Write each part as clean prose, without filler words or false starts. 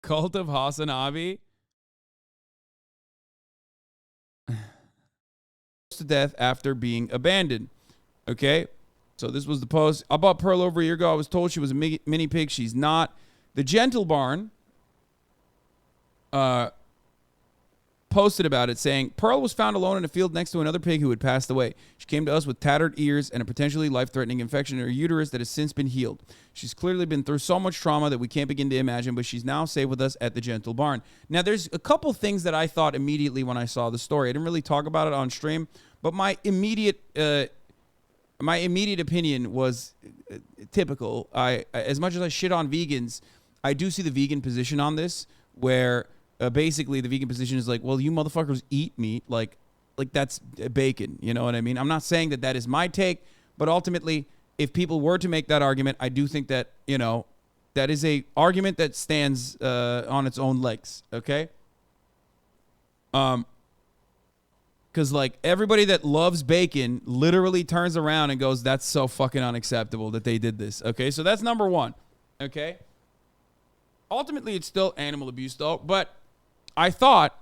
cult of Hasanabi to death after being abandoned. Okay, so this was the post. I bought Pearl over a year ago. I was told she was a mini pig. She's not. The Gentle Barn posted about it, saying, Pearl was found alone in a field next to another pig who had passed away. She came to us with tattered ears and a potentially life-threatening infection in her uterus that has since been healed. She's clearly been through so much trauma that we can't begin to imagine, but she's now safe with us at the Gentle Barn. Now, there's a couple things that I thought immediately when I saw the story. I didn't really talk about it on stream, but my immediate opinion was typical. As much as I shit on vegans, I do see the vegan position on this, where basically the vegan position is like, well, you motherfuckers eat meat, like that's bacon, you know what I mean? I'm not saying that is my take, but ultimately, if people were to make that argument, I do think that, you know, that is a argument that stands on its own legs, okay? Because, like, everybody that loves bacon literally turns around and goes, that's so fucking unacceptable that they did this, okay? So that's number one, okay? Ultimately, it's still animal abuse, though, but I thought,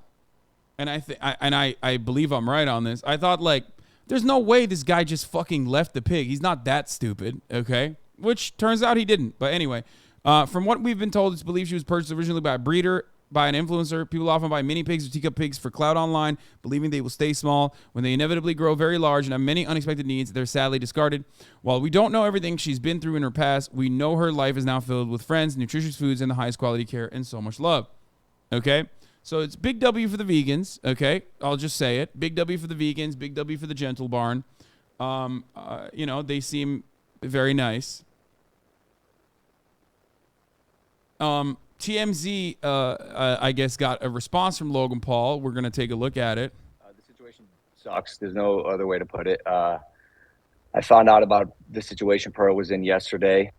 and I believe I'm right on this, I thought, like, there's no way this guy just fucking left the pig. He's not that stupid, okay? Which turns out he didn't. But anyway, from what we've been told, it's believed she was purchased originally by a breeder, by an influencer. People often buy mini pigs or teacup pigs for clout online, believing they will stay small. When they inevitably grow very large and have many unexpected needs, they're sadly discarded. While we don't know everything she's been through in her past, we know her life is now filled with friends, nutritious foods, and the highest quality care and so much love. Okay? So it's big W for the vegans, okay? I'll just say it. Big W for the vegans, big W for the Gentle Barn. You know, they seem very nice. TMZ, I guess, got a response from Logan Paul. We're going to take a look at it. The situation sucks. There's no other way to put it. I found out about the situation Pearl was in yesterday.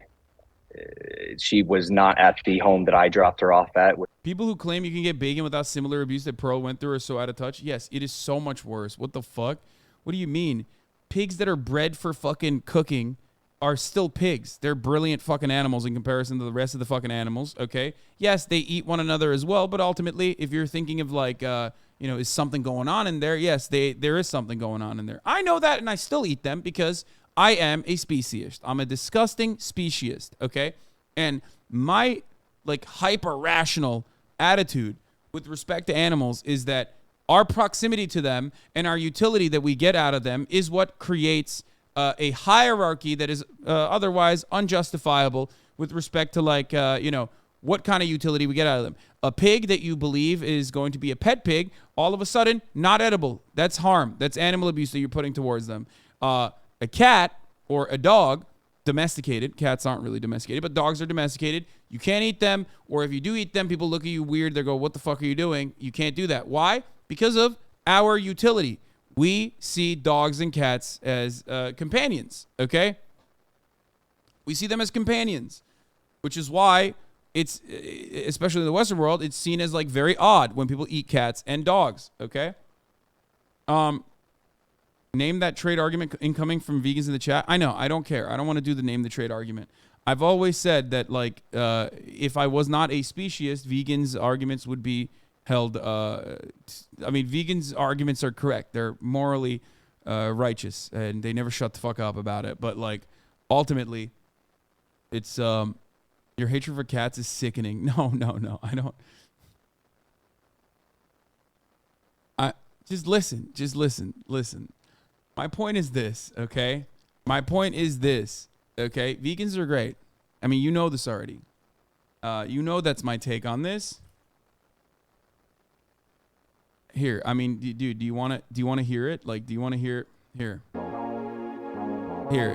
She was not at the home that I dropped her off at. People who claim you can get bacon without similar abuse that Pearl went through are so out of touch. Yes, it is so much worse. What the fuck? What do you mean? Pigs that are bred for fucking cooking are still pigs. They're brilliant fucking animals in comparison to the rest of the fucking animals, okay? Yes, they eat one another as well, but ultimately, if you're thinking of like, you know, is something going on in there? Yes, there is something going on in there. I know that, and I still eat them because I am a speciesist. I'm a disgusting speciesist, okay? And my, like, hyper-rational attitude with respect to animals is that our proximity to them and our utility that we get out of them is what creates a hierarchy that is otherwise unjustifiable with respect to, like, you know, what kind of utility we get out of them. A pig that you believe is going to be a pet pig, all of a sudden, not edible. That's harm. That's animal abuse that you're putting towards them. A cat or a dog, domesticated. Cats aren't really domesticated, but dogs are domesticated. You can't eat them, or if you do eat them, people look at you weird. They go, what the fuck are you doing? You can't do that. Why? Because of our utility. We see dogs and cats as companions, okay? We see them as companions, which is why it's, especially in the Western world, it's seen as, like, very odd when people eat cats and dogs, okay? Name that trade argument incoming from vegans in the chat. I know. I don't care. I don't want to do the name the trade argument. I've always said that, like, if I was not a speciesist, vegans' arguments would be held. I mean, vegans' arguments are correct. They're morally righteous, and they never shut the fuck up about it. But, like, ultimately, it's your hatred for cats is sickening. No. I don't. Just listen. My point is this, okay? Okay? Vegans are great. I mean, you know this already. You know that's my take on this. Here, I mean, dude, do you want to hear it? Like, do you want to hear it? Here.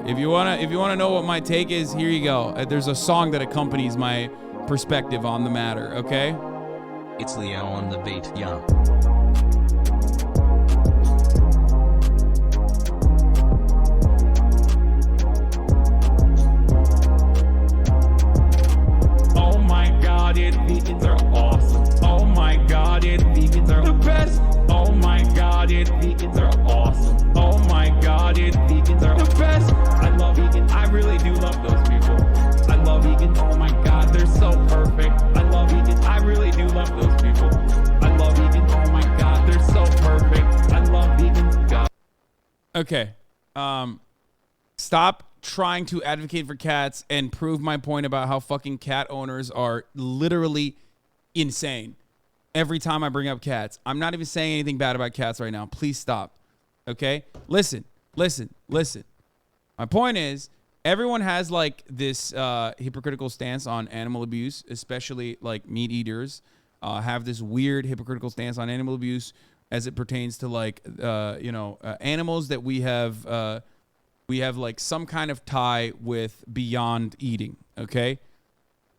If you want to know what my take is, here you go. There's a song that accompanies my perspective on the matter, okay? It's Leo on the beat, yeah. Vegans are awesome. Oh my god, vegans are the best. Oh my god, vegans are awesome. Oh my god, vegans are the best. I love vegans. I really do love those people. I love vegans. Oh my god, they're so perfect. I love vegans. I really Okay. Stop trying to advocate for cats and prove my point about how fucking cat owners are literally insane. Every time I bring up cats, I'm not even saying anything bad about cats right now. Please stop. Okay? Listen. My point is, everyone has like this hypocritical stance on animal abuse, especially like meat eaters have this weird hypocritical stance on animal abuse as it pertains to like animals that we have like some kind of tie with beyond eating. Okay,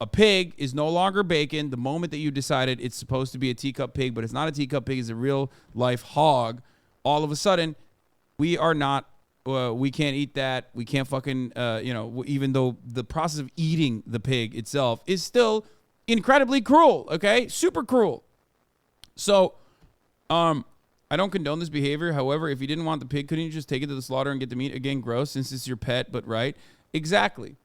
a pig is no longer bacon the moment that you decided it's supposed to be a teacup pig, but it's not a teacup pig, it's a real life hog. All of a sudden, we are not. We can't eat that. We can't fucking, even though the process of eating the pig itself is still incredibly cruel, okay? Super cruel. So, I don't condone this behavior. However, if you didn't want the pig, couldn't you just take it to the slaughter and get the meat? Again, gross, since it's your pet, but right? Exactly.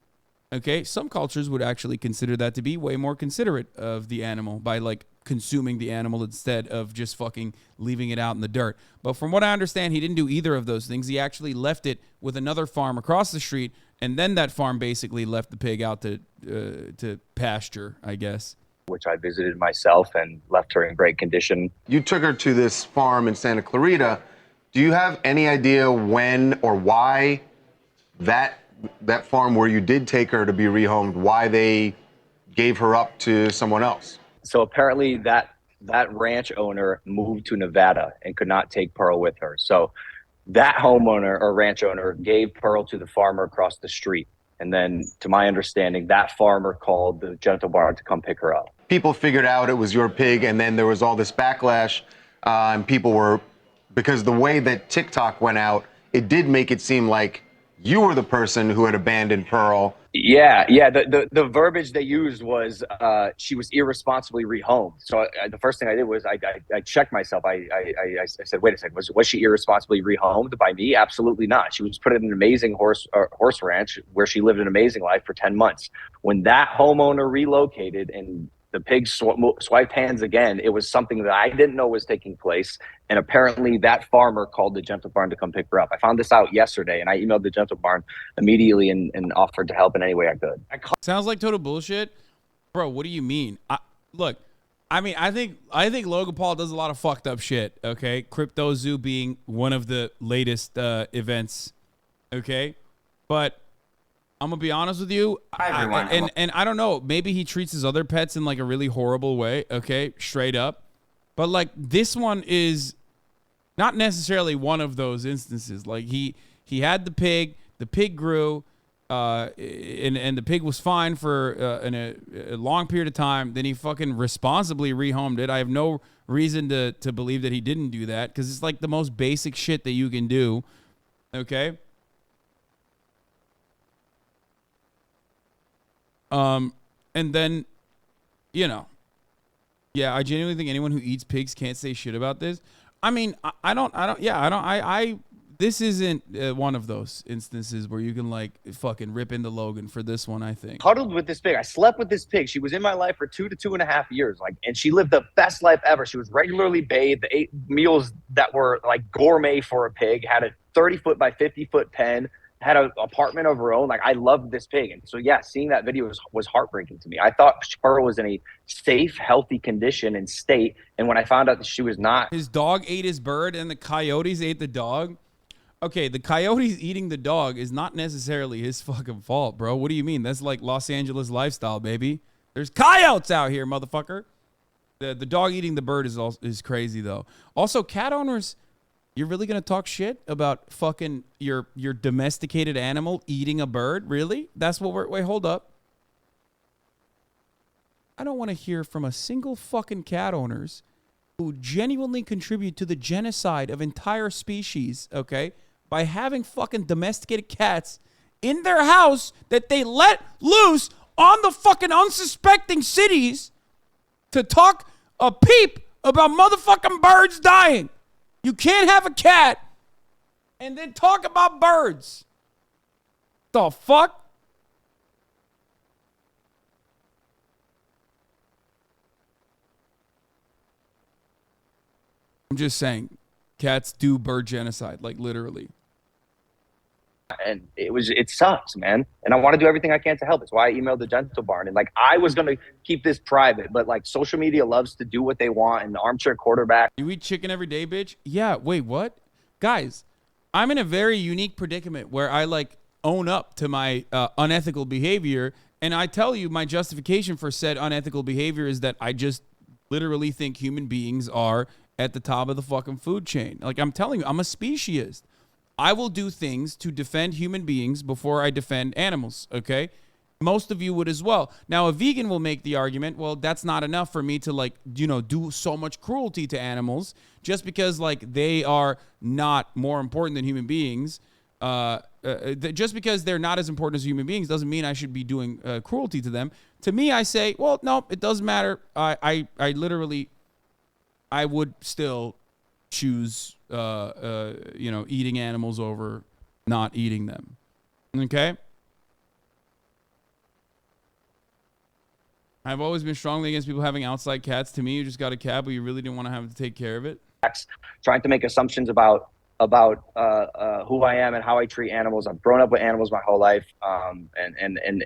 Okay? Some cultures would actually consider that to be way more considerate of the animal by, like, consuming the animal instead of just fucking leaving it out in the dirt. But from what I understand, he didn't do either of those things. He actually left it with another farm across the street, and then that farm basically left the pig out to pasture, I guess. Which I visited myself and left her in great condition. You took her to this farm in Santa Clarita. Do you have any idea when or why that farm where you did take her to be rehomed, why they gave her up to someone else? So apparently that ranch owner moved to Nevada and could not take Pearl with her. So that homeowner or ranch owner gave Pearl to the farmer across the street. And then, to my understanding, that farmer called the Gentle Barn to come pick her up. People figured out it was your pig, and then there was all this backlash, and people were, because the way that TikTok went out, it did make it seem like you were the person who had abandoned Pearl. Yeah. The verbiage they used was she was irresponsibly rehomed. So the first thing I did was I checked myself. I said, wait a second, was she irresponsibly rehomed by me? Absolutely not. She was put in an amazing horse ranch where she lived an amazing life for 10 months. When that homeowner relocated and the pig swiped hands again, it was something that I didn't know was taking place. And apparently that farmer called the Gentle Barn to come pick her up. I found this out yesterday, and I emailed the Gentle Barn immediately and offered to help in any way I could. Sounds like total bullshit. Bro, what do you mean? I think Logan Paul does a lot of fucked up shit, okay? Crypto Zoo being one of the latest events, okay? But I'm gonna be honest with you, and I don't know, maybe he treats his other pets in like a really horrible way, okay, straight up. But like this one is not necessarily one of those instances. Like he had the pig grew, and the pig was fine for a long period of time. Then he fucking responsibly rehomed it. I have no reason to believe that he didn't do that because it's like the most basic shit that you can do, okay? And then, I genuinely think anyone who eats pigs can't say shit about this. I mean, this isn't one of those instances where you can like fucking rip into Logan for this one, I think. Huddled with this pig. I slept with this pig. She was in my life for 2 to 2.5 years. And she lived the best life ever. She was regularly bathed, ate meals that were like gourmet for a pig, had a 30-foot by 50-foot pen, had an apartment of her own. Like, I loved this pig. And so, yeah, seeing that video was heartbreaking to me. I thought Pearl was in a safe, healthy condition and state. And when I found out that she was not. His dog ate his bird and the coyotes ate the dog. Okay, the coyotes eating the dog is not necessarily his fucking fault, bro. What do you mean? That's like Los Angeles lifestyle, baby. There's coyotes out here, motherfucker. The dog eating the bird is crazy, though. Also, cat owners, you're really going to talk shit about fucking your domesticated animal eating a bird? Really? That's what wait, hold up. I don't want to hear from a single fucking cat owners who genuinely contribute to the genocide of entire species, okay, by having fucking domesticated cats in their house that they let loose on the fucking unsuspecting cities to talk a peep about motherfucking birds dying. You can't have a cat and then talk about birds. The fuck? I'm just saying, cats do bird genocide, like literally. and it sucks, man. And I want to do everything I can to help. It's why I emailed the Dental Barn, and like I was gonna keep this private, but like social media loves to do what they want, and the armchair quarterback. You eat chicken every day, bitch? Yeah. Wait, what? Guys, I'm in a very unique predicament where I like own up to my unethical behavior, and I tell you my justification for said unethical behavior is that I just literally think human beings are at the top of the fucking food chain. Like I'm telling you, I'm a speciesist. I will do things to defend human beings before I defend animals, okay? Most of you would as well. Now, a vegan will make the argument, well, that's not enough for me to like, you know, do so much cruelty to animals just because like they are not more important than human beings. Just because they're not as important as human beings doesn't mean I should be doing cruelty to them. To me, I say, well, no, it doesn't matter. I literally, I would still choose, you know, eating animals over not eating them. Okay? I've always been strongly against people having outside cats. To me, you just got a cat, but you really didn't want to have to take care of it. Trying to make assumptions about who I am and how I treat animals. I've grown up with animals my whole life, and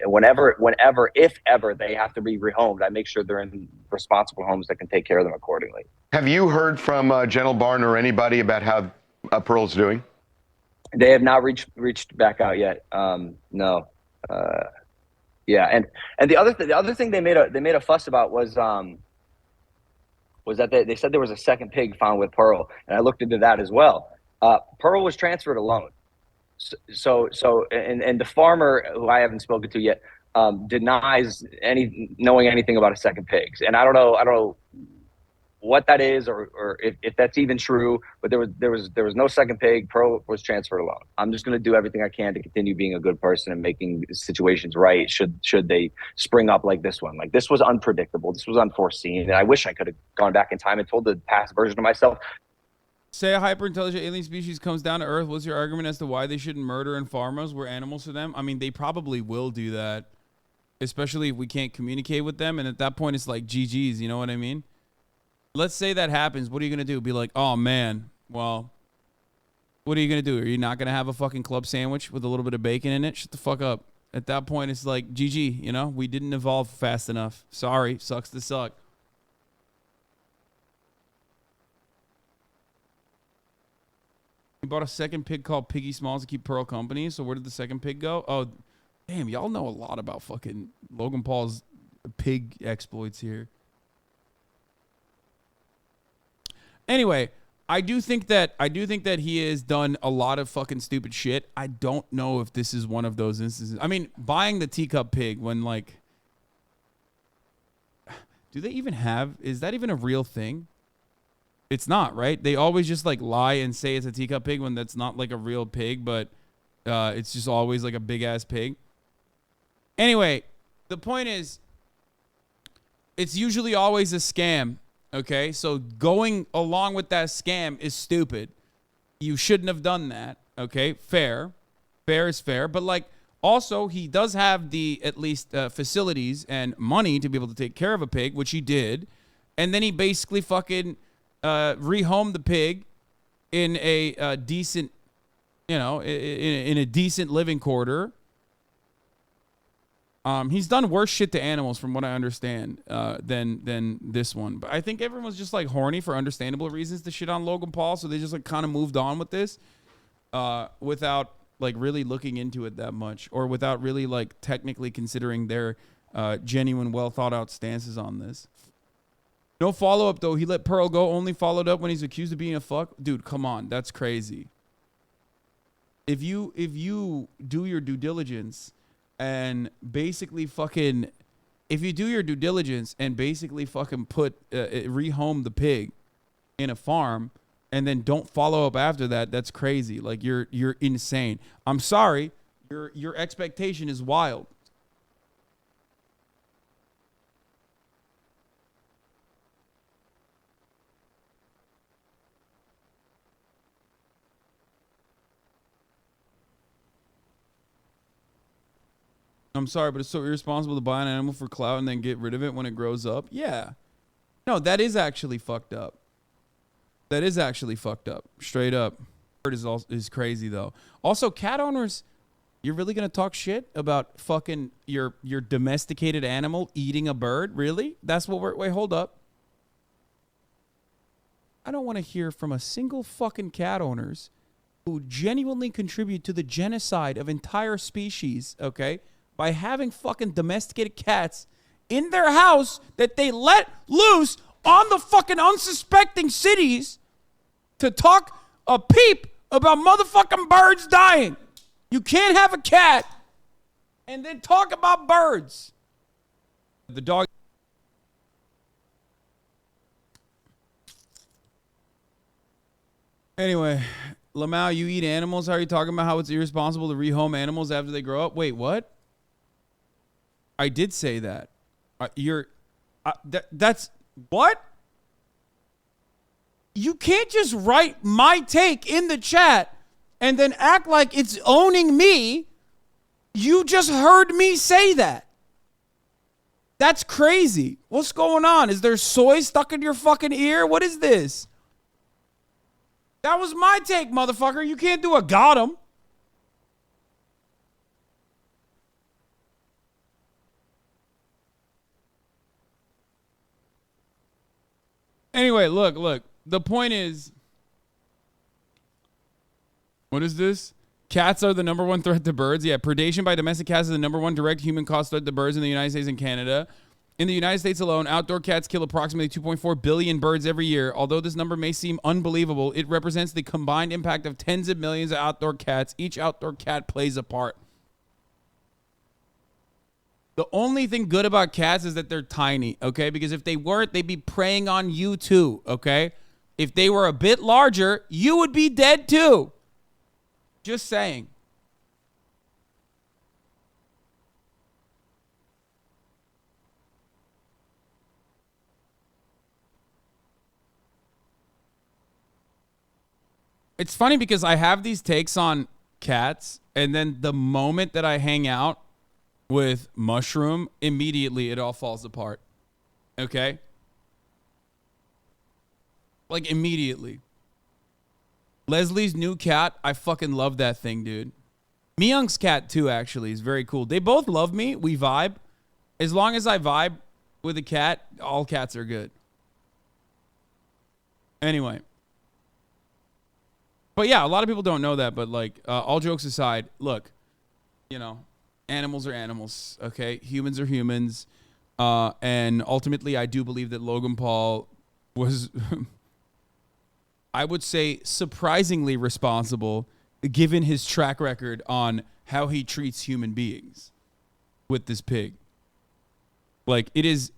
whenever, if ever they have to be rehomed, I make sure they're in responsible homes that can take care of them accordingly. Have you heard from Gentle Barn or anybody about how Pearl's doing? They have not reached back out yet. No. Yeah, and the other thing they made a fuss about was that they said there was a second pig found with Pearl, and I looked into that as well. Pearl was transferred alone. So the farmer, who I haven't spoken to yet, denies knowing anything about a second pig. And I don't know what that is or if that's even true, but there was no second pig. Pearl was transferred alone. I'm just going to do everything I can to continue being a good person and making situations right should they spring up like this one. Like, this was unpredictable. This was unforeseen. And I wish I could have gone back in time and told the past version of myself. Say a hyper-intelligent alien species comes down to Earth. What's your argument as to why they shouldn't murder and farm us? We're animals to them. I mean, they probably will do that, especially if we can't communicate with them. And at that point, it's like GG's, you know what I mean? Let's say that happens. What are you going to do? Be like, oh, man, well, what are you going to do? Are you not going to have a fucking club sandwich with a little bit of bacon in it? Shut the fuck up. At that point, it's like, GG, you know? We didn't evolve fast enough. Sorry. Sucks to suck. We bought a second pig called Piggy Smalls to keep Pearl company. So where did the second pig go? Oh, damn, y'all know a lot about fucking Logan Paul's pig exploits here. Anyway, I do think that he has done a lot of fucking stupid shit. I don't know if this is one of those instances. I mean, buying the teacup pig when like, do they even have? Is that even a real thing? It's not, right? They always just like lie and say it's a teacup pig when that's not like a real pig, but it's just always like a big ass pig. Anyway, the point is, it's usually always a scam. Okay, so going along with that scam is stupid. You shouldn't have done that. Okay, fair is fair, but like also he does have the at least facilities and money to be able to take care of a pig, which he did, and then he basically fucking rehomed the pig in a decent, you know, in a decent living quarter. He's done worse shit to animals, from what I understand, than this one. But I think everyone's just like horny for understandable reasons to shit on Logan Paul, so they just like kind of moved on with this, without like really looking into it that much, or without really like technically considering their genuine, well thought out stances on this. No follow up though. He let Pearl go. Only followed up when he's accused of being a fuck. Dude, come on, that's crazy. If you do your due diligence and basically fucking, if you do your due diligence and basically fucking put rehome the pig in a farm and then don't follow up after that, that's crazy. Like you're insane. I'm sorry, your expectation is wild. I'm sorry, but it's so irresponsible to buy an animal for clout and then get rid of it when it grows up. Yeah. No, that is actually fucked up. That is actually fucked up. Straight up. Is crazy, though. Also, cat owners, You're really gonna talk shit about fucking your domesticated animal eating a bird? Really? That's what we're... Wait, hold up. I don't want to hear from a single fucking cat owners who genuinely contribute to the genocide of entire species, okay, by having fucking domesticated cats in their house that they let loose on the fucking unsuspecting cities to talk a peep about motherfucking birds dying. You can't have a cat and then talk about birds. The dog... Anyway, Lamau, you eat animals? How are you talking about how it's irresponsible to rehome animals after they grow up? Wait, what? I did say that. That's what? You can't just write my take in the chat and then act like it's owning me. You just heard me say that. That's crazy. What's going on? Is there soy stuck in your fucking ear? What is this? That was my take, motherfucker. You can't do a got him. Anyway, look. The point is, what is this? Cats are the number one threat to birds. Yeah, predation by domestic cats is the number one direct human caused threat to birds in the United States and Canada. In the United States alone, outdoor cats kill approximately 2.4 billion birds every year. Although this number may seem unbelievable, it represents the combined impact of tens of millions of outdoor cats. Each outdoor cat plays a part. The only thing good about cats is that they're tiny, okay? Because if they weren't, they'd be preying on you too, okay? If they were a bit larger, you would be dead too. Just saying. It's funny because I have these takes on cats, and then the moment that I hang out with Mushroom, immediately it all falls apart. Okay? Like, immediately. Leslie's new cat, I fucking love that thing, dude. Myung's cat, too, actually, is very cool. They both love me. We vibe. As long as I vibe with a cat, all cats are good. Anyway. But yeah, a lot of people don't know that, but like, all jokes aside, look, you know, animals are animals, okay? Humans are humans. And ultimately, I do believe that Logan Paul was, I would say, surprisingly responsible, given his track record on how he treats human beings with this pig. Like, it is...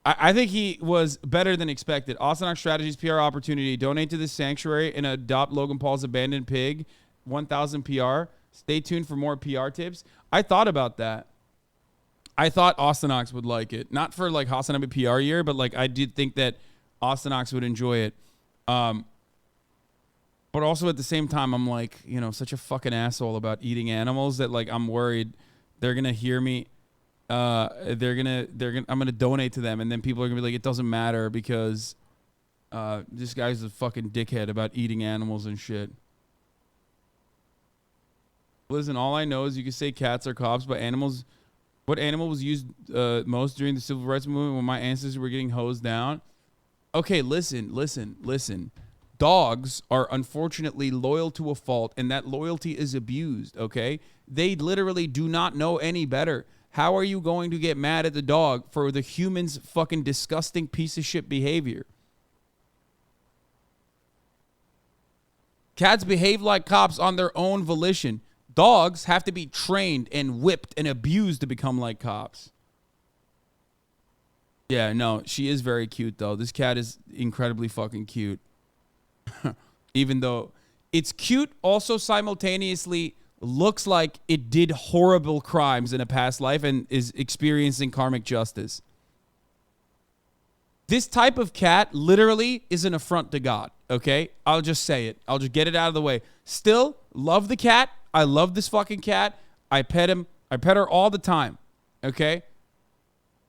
I think he was better than expected. Austin Strategies PR opportunity. Donate to this sanctuary and adopt Logan Paul's abandoned pig. 1,000 PR. Stay tuned for more PR tips. I thought about that. I thought Austinox would like it. Not for like Hasanabe PR year, but like I did think that Austinox would enjoy it. But also at the same time, I'm like, you know, such a fucking asshole about eating animals that like I'm worried they're going to hear me. I'm gonna donate to them, and then people are gonna be like, it doesn't matter because this guy's a fucking dickhead about eating animals and shit. Listen, all I know is you can say cats are cops, but animals. What animal was used most during the civil rights movement when my ancestors were getting hosed down? Okay, listen. Dogs are unfortunately loyal to a fault, and that loyalty is abused. Okay, they literally do not know any better. How are you going to get mad at the dog for the human's fucking disgusting piece of shit behavior? Cats behave like cops on their own volition. Dogs have to be trained and whipped and abused to become like cops. Yeah, no, she is very cute, though. This cat is incredibly fucking cute. Even though it's cute, also simultaneously looks like it did horrible crimes in a past life and is experiencing karmic justice. This type of cat literally is an affront to God, okay? I'll just say it. I'll just get it out of the way. Still, love the cat. I love this fucking cat. I pet him. I pet her all the time, okay?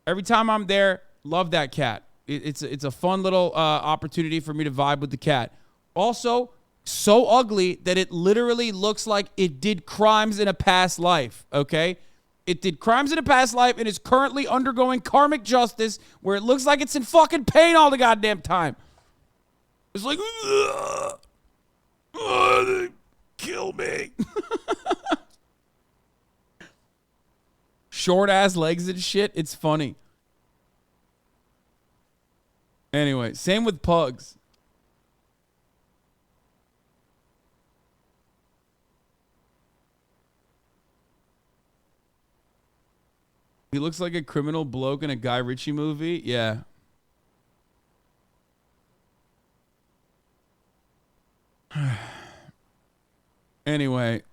Every time I'm there, love that cat. It's a fun little opportunity for me to vibe with the cat. Also, so ugly that it literally looks like it did crimes in a past life, okay? It did crimes in a past life and is currently undergoing karmic justice where it looks like it's in fucking pain all the goddamn time. It's like, they kill me. Short ass legs and shit. It's funny. Anyway, same with pugs. He looks like a criminal bloke in a Guy Ritchie movie. Yeah. Anyway,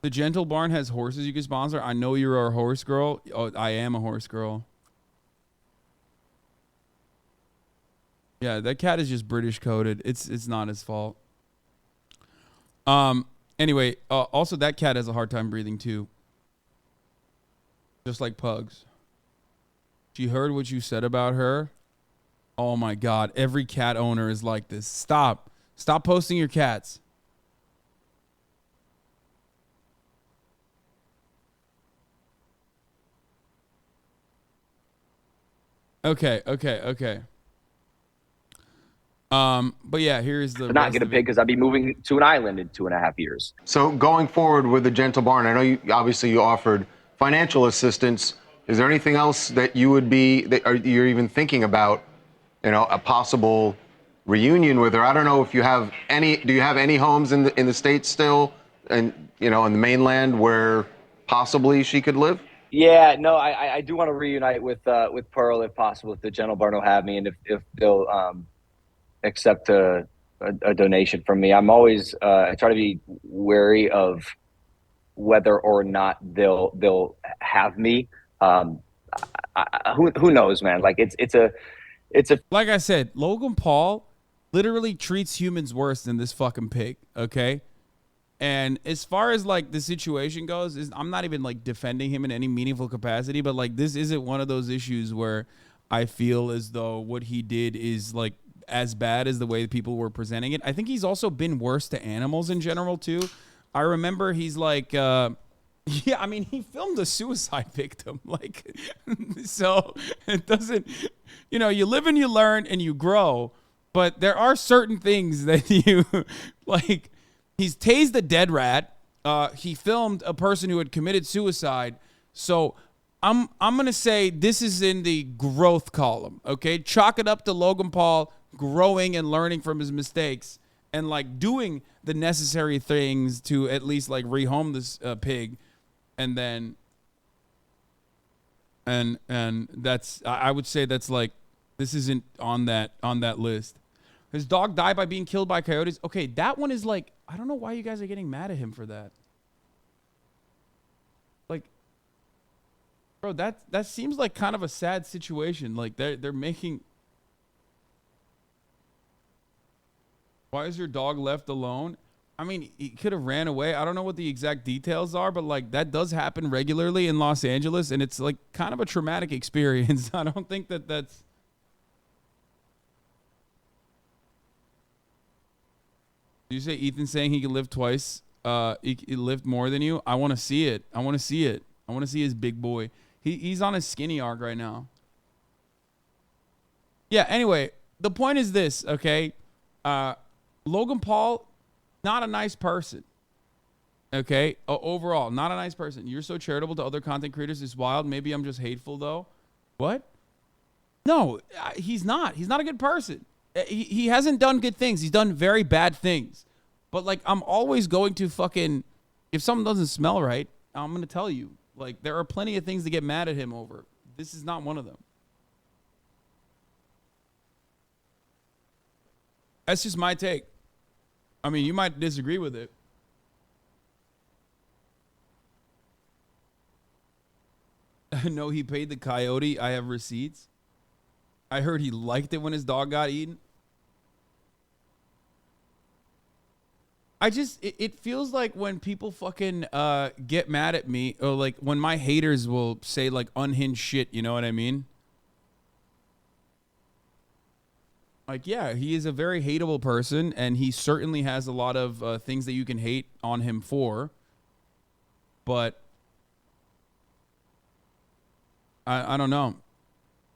the Gentle Barn has horses you can sponsor. I know you're a horse girl. Oh, I am a horse girl. Yeah, that cat is just British coded. It's not his fault. Anyway, also that cat has a hard time breathing too. Just like pugs. She heard what you said about her. Oh my God. Every cat owner is like this. Stop. Stop posting your cats. Okay. But yeah, here's the. I'm not get a pig because I'll be moving to an island in 2.5 years. So going forward with the Gentle Barn, I know you obviously you offered financial assistance. Is there anything else that you would be you're even thinking about? You know, a possible reunion with her. I don't know if you have any. Do you have any homes in the States still, and you know, in the mainland where possibly she could live? Yeah, no, I do want to reunite with Pearl if possible, if the Gentle Barn will have me, and if they'll accept a donation from me. I'm always I try to be wary of whether or not they'll have me. Who knows, man? Like it's a like I said, Logan Paul literally treats humans worse than this fucking pig. Okay. And as far as like the situation goes, I'm not even like defending him in any meaningful capacity, but like this isn't one of those issues where I feel as though what he did is like as bad as the way people were presenting it. I think he's also been worse to animals in general too. I remember he's like, yeah, I mean, he filmed a suicide victim. Like, so it doesn't, you know, you live and you learn and you grow, but there are certain things that you like. He's tased a dead rat. He filmed a person who had committed suicide. So I'm gonna say this is in the growth column. Okay, chalk it up to Logan Paul growing and learning from his mistakes and like doing the necessary things to at least like rehome this pig, and then and that's I would say that's like this isn't on that list. His dog died by being killed by coyotes. Okay, that one is like, I don't know why you guys are getting mad at him for that. Like, bro, that seems like kind of a sad situation. Like they're making. Why is your dog left alone? I mean, he could have ran away. I don't know what the exact details are, but like that does happen regularly in Los Angeles, and it's like kind of a traumatic experience. I don't think that's. Did you say Ethan saying he can live twice? He lived more than you. I want to see it. I want to see it. I want to see his big boy. He's on his skinny arc right now. Yeah. Anyway, the point is this. Okay, Logan Paul, not a nice person. Okay, overall, not a nice person. You're so charitable to other content creators. It's wild. Maybe I'm just hateful though. What? No, he's not. He's not a good person. He hasn't done good things. He's done very bad things. But like, I'm always going to fucking, if something doesn't smell right, I'm going to tell you. Like, there are plenty of things to get mad at him over. This is not one of them. That's just my take. I mean, you might disagree with it. No, he paid the coyote. I have receipts. I heard he liked it when his dog got eaten. It feels like when people fucking get mad at me, or like when my haters will say like unhinged shit, you know what I mean? Like, yeah, he is a very hateable person, and he certainly has a lot of things that you can hate on him for. But I don't know.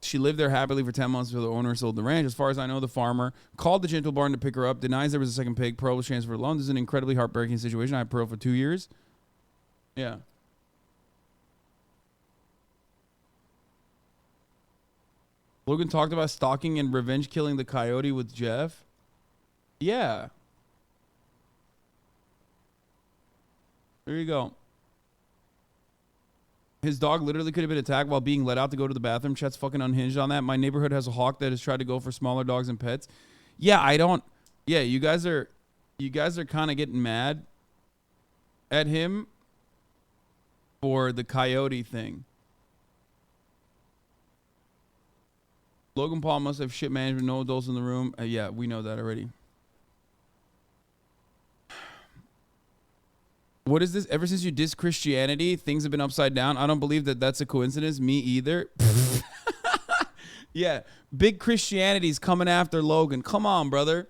She lived there happily for 10 months until the owner sold the ranch. As far as I know, the farmer called the Gentle Barn to pick her up, denies there was a second pig. Pearl was transferred alone. This is an incredibly heartbreaking situation. I had Pearl for 2 years. Yeah. Logan talked about stalking and revenge killing the coyote with Jeff. Yeah. There you go. His dog literally could have been attacked while being let out to go to the bathroom. Chet's fucking unhinged on that. My neighborhood has a hawk that has tried to go for smaller dogs and pets. Yeah, I don't. Yeah, you guys are kind of getting mad at him for the coyote thing. Logan Paul must have shit management, no adults in the room. Yeah, we know that already. What is this? Ever since you dissed Christianity, things have been upside down. I don't believe that that's a coincidence. Me either. Yeah, big Christianity's coming after Logan. Come on, brother.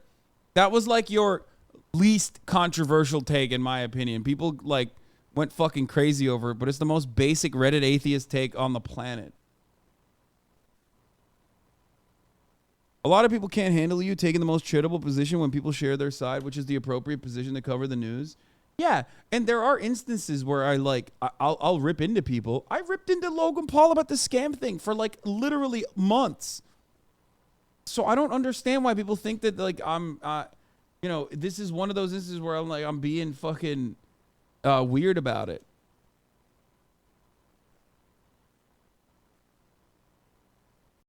That was like your least controversial take, in my opinion. People like went fucking crazy over it, but it's the most basic Reddit atheist take on the planet. A lot of people can't handle you taking the most charitable position when people share their side, which is the appropriate position to cover the news. Yeah, and there are instances where I'll rip into people. I ripped into Logan Paul about the scam thing for like literally months. So I don't understand why people think that like I'm, this is one of those instances where I'm being fucking weird about it.